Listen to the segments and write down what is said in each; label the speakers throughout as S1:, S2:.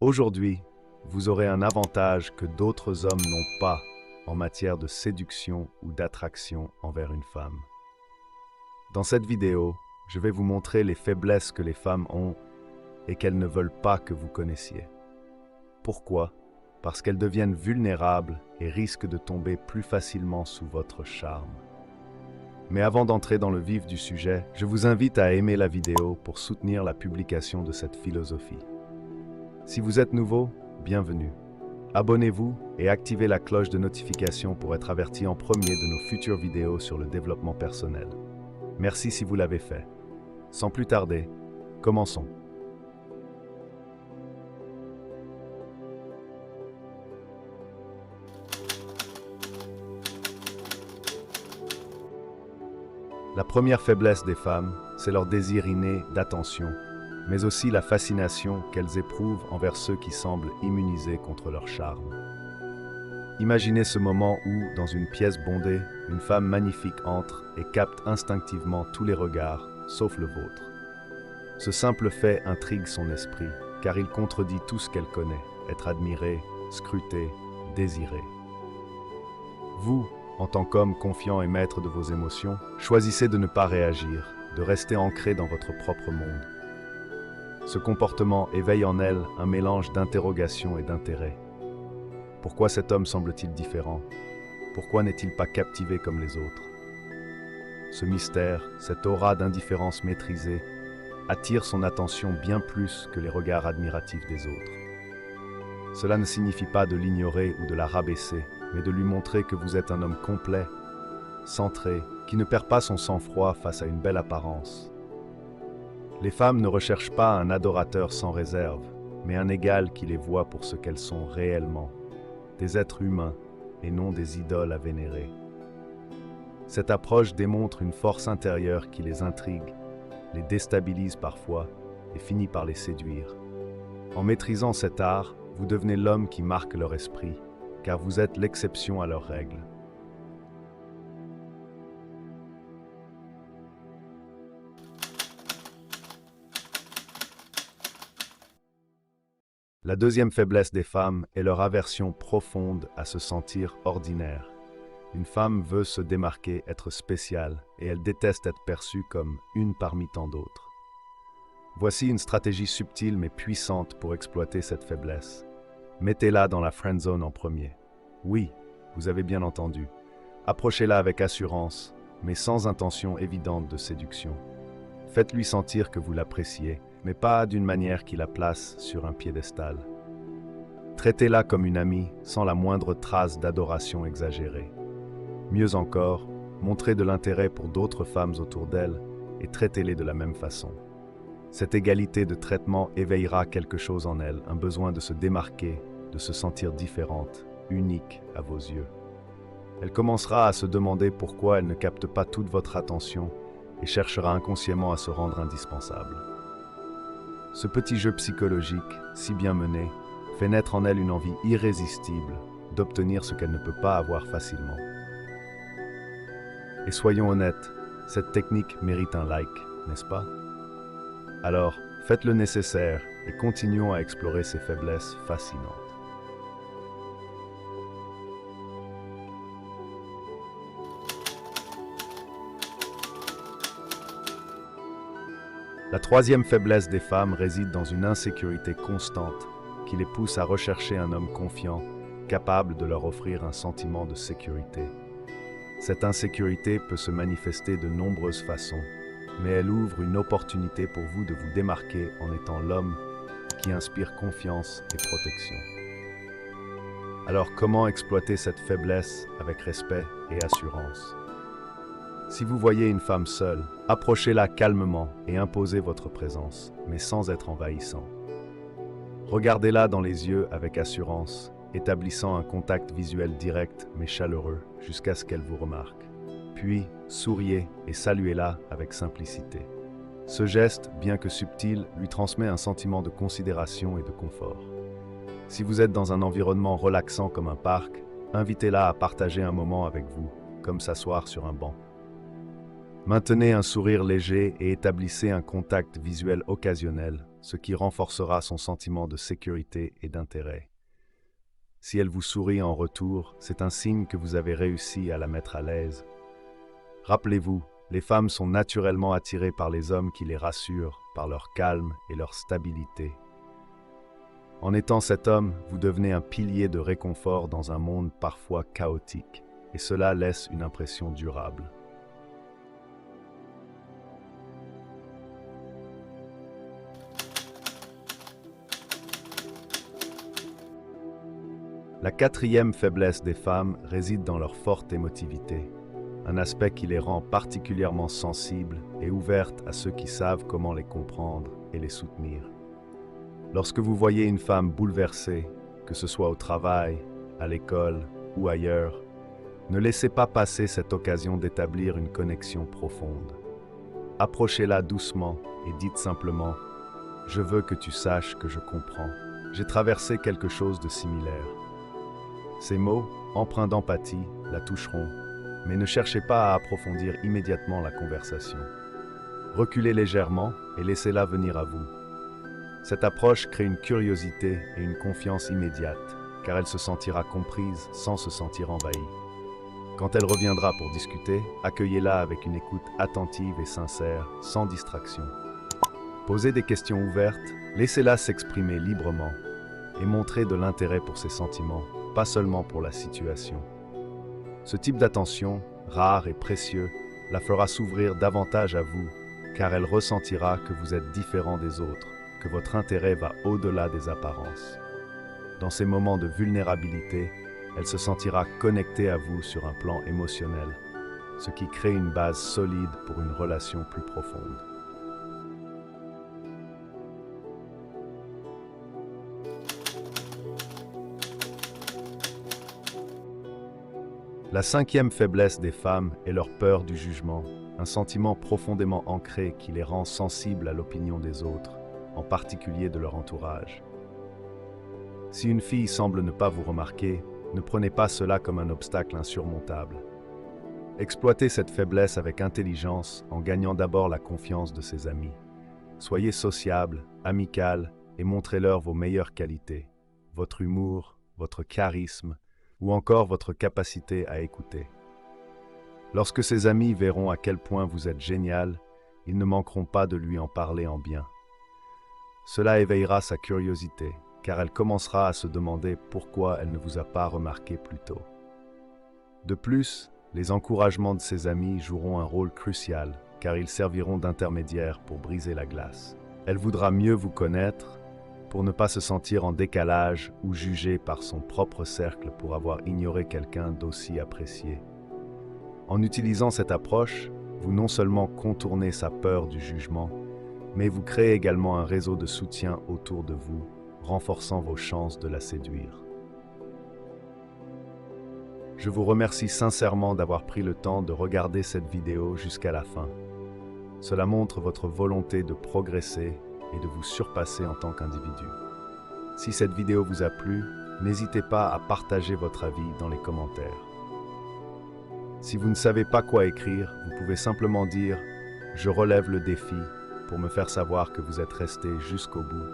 S1: Aujourd'hui, vous aurez un avantage que d'autres hommes n'ont pas en matière de séduction ou d'attraction envers une femme. Dans cette vidéo, je vais vous montrer les faiblesses que les femmes ont et qu'elles ne veulent pas que vous connaissiez. Pourquoi? Parce qu'elles deviennent vulnérables et risquent de tomber plus facilement sous votre charme. Mais avant d'entrer dans le vif du sujet, je vous invite à aimer la vidéo pour soutenir la publication de cette philosophie. Si vous êtes nouveau, bienvenue. Abonnez-vous et activez la cloche de notification pour être averti en premier de nos futures vidéos sur le développement personnel. Merci si vous l'avez fait. Sans plus tarder, commençons. La première faiblesse des femmes, c'est leur désir inné d'attention, mais aussi la fascination qu'elles éprouvent envers ceux qui semblent immunisés contre leur charme. Imaginez ce moment où, dans une pièce bondée, une femme magnifique entre et capte instinctivement tous les regards, sauf le vôtre. Ce simple fait intrigue son esprit, car il contredit tout ce qu'elle connaît, être admirée, scrutée, désirée. Vous, en tant qu'homme confiant et maître de vos émotions, choisissez de ne pas réagir, de rester ancré dans votre propre monde. Ce comportement éveille en elle un mélange d'interrogation et d'intérêt. Pourquoi cet homme semble-t-il différent? Pourquoi n'est-il pas captivé comme les autres? Ce mystère, cette aura d'indifférence maîtrisée, attire son attention bien plus que les regards admiratifs des autres. Cela ne signifie pas de l'ignorer ou de la rabaisser, mais de lui montrer que vous êtes un homme complet, centré, qui ne perd pas son sang-froid face à une belle apparence. Les femmes ne recherchent pas un adorateur sans réserve, mais un égal qui les voit pour ce qu'elles sont réellement, des êtres humains et non des idoles à vénérer. Cette approche démontre une force intérieure qui les intrigue, les déstabilise parfois et finit par les séduire. En maîtrisant cet art, vous devenez l'homme qui marque leur esprit, car vous êtes l'exception à leurs règles. La deuxième faiblesse des femmes est leur aversion profonde à se sentir ordinaire. Une femme veut se démarquer, être spéciale, et elle déteste être perçue comme une parmi tant d'autres. Voici une stratégie subtile mais puissante pour exploiter cette faiblesse. Mettez-la dans la friend zone en premier. Oui, vous avez bien entendu. Approchez-la avec assurance, mais sans intention évidente de séduction. Faites-lui sentir que vous l'appréciez, mais pas d'une manière qui la place sur un piédestal. Traitez-la comme une amie, sans la moindre trace d'adoration exagérée. Mieux encore, montrez de l'intérêt pour d'autres femmes autour d'elle et traitez-les de la même façon. Cette égalité de traitement éveillera quelque chose en elle, un besoin de se démarquer, de se sentir différente, unique à vos yeux. Elle commencera à se demander pourquoi elle ne capte pas toute votre attention et cherchera inconsciemment à se rendre indispensable. Ce petit jeu psychologique, si bien mené, fait naître en elle une envie irrésistible d'obtenir ce qu'elle ne peut pas avoir facilement. Et soyons honnêtes, cette technique mérite un like, n'est-ce pas? Alors, faites le nécessaire et continuons à explorer ces faiblesses fascinantes. La troisième faiblesse des femmes réside dans une insécurité constante qui les pousse à rechercher un homme confiant, capable de leur offrir un sentiment de sécurité. Cette insécurité peut se manifester de nombreuses façons, mais elle ouvre une opportunité pour vous de vous démarquer en étant l'homme qui inspire confiance et protection. Alors comment exploiter cette faiblesse avec respect et assurance? Si vous voyez une femme seule, approchez-la calmement et imposez votre présence, mais sans être envahissant. Regardez-la dans les yeux avec assurance, établissant un contact visuel direct mais chaleureux jusqu'à ce qu'elle vous remarque. Puis, souriez et saluez-la avec simplicité. Ce geste, bien que subtil, lui transmet un sentiment de considération et de confort. Si vous êtes dans un environnement relaxant comme un parc, invitez-la à partager un moment avec vous, comme s'asseoir sur un banc. Maintenez un sourire léger et établissez un contact visuel occasionnel, ce qui renforcera son sentiment de sécurité et d'intérêt. Si elle vous sourit en retour, c'est un signe que vous avez réussi à la mettre à l'aise. Rappelez-vous, les femmes sont naturellement attirées par les hommes qui les rassurent, par leur calme et leur stabilité. En étant cet homme, vous devenez un pilier de réconfort dans un monde parfois chaotique, et cela laisse une impression durable. La quatrième faiblesse des femmes réside dans leur forte émotivité, un aspect qui les rend particulièrement sensibles et ouvertes à ceux qui savent comment les comprendre et les soutenir. Lorsque vous voyez une femme bouleversée, que ce soit au travail, à l'école ou ailleurs, ne laissez pas passer cette occasion d'établir une connexion profonde. Approchez-la doucement et dites simplement « Je veux que tu saches que je comprends. J'ai traversé quelque chose de similaire. » Ces mots, empreints d'empathie, la toucheront, mais ne cherchez pas à approfondir immédiatement la conversation. Reculez légèrement et laissez-la venir à vous. Cette approche crée une curiosité et une confiance immédiate, car elle se sentira comprise sans se sentir envahie. Quand elle reviendra pour discuter, accueillez-la avec une écoute attentive et sincère, sans distraction. Posez des questions ouvertes, laissez-la s'exprimer librement et montrez de l'intérêt pour ses sentiments, pas seulement pour la situation. Ce type d'attention, rare et précieux, la fera s'ouvrir davantage à vous, car elle ressentira que vous êtes différent des autres, que votre intérêt va au-delà des apparences. Dans ces moments de vulnérabilité, elle se sentira connectée à vous sur un plan émotionnel, ce qui crée une base solide pour une relation plus profonde. La cinquième faiblesse des femmes est leur peur du jugement, un sentiment profondément ancré qui les rend sensibles à l'opinion des autres, en particulier de leur entourage. Si une fille semble ne pas vous remarquer, ne prenez pas cela comme un obstacle insurmontable. Exploitez cette faiblesse avec intelligence en gagnant d'abord la confiance de ses amis. Soyez sociable, amical et montrez-leur vos meilleures qualités, votre humour, votre charisme ou encore votre capacité à écouter. Lorsque ses amis verront à quel point vous êtes génial, ils ne manqueront pas de lui en parler en bien. Cela éveillera sa curiosité, car elle commencera à se demander pourquoi elle ne vous a pas remarqué plus tôt. De plus, les encouragements de ses amis joueront un rôle crucial, car ils serviront d'intermédiaires pour briser la glace. Elle voudra mieux vous connaître, pour ne pas se sentir en décalage ou jugée par son propre cercle pour avoir ignoré quelqu'un d'aussi apprécié. En utilisant cette approche, vous non seulement contournez sa peur du jugement, mais vous créez également un réseau de soutien autour de vous, renforçant vos chances de la séduire. Je vous remercie sincèrement d'avoir pris le temps de regarder cette vidéo jusqu'à la fin. Cela montre votre volonté de progresser et de vous surpasser en tant qu'individu. Si cette vidéo vous a plu, n'hésitez pas à partager votre avis dans les commentaires. Si vous ne savez pas quoi écrire, vous pouvez simplement dire « Je relève le défi » pour me faire savoir que vous êtes resté jusqu'au bout.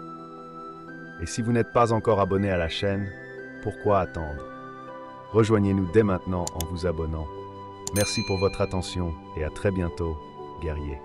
S1: Et si vous n'êtes pas encore abonné à la chaîne, pourquoi attendre? Rejoignez-nous dès maintenant en vous abonnant. Merci pour votre attention et à très bientôt, guerriers.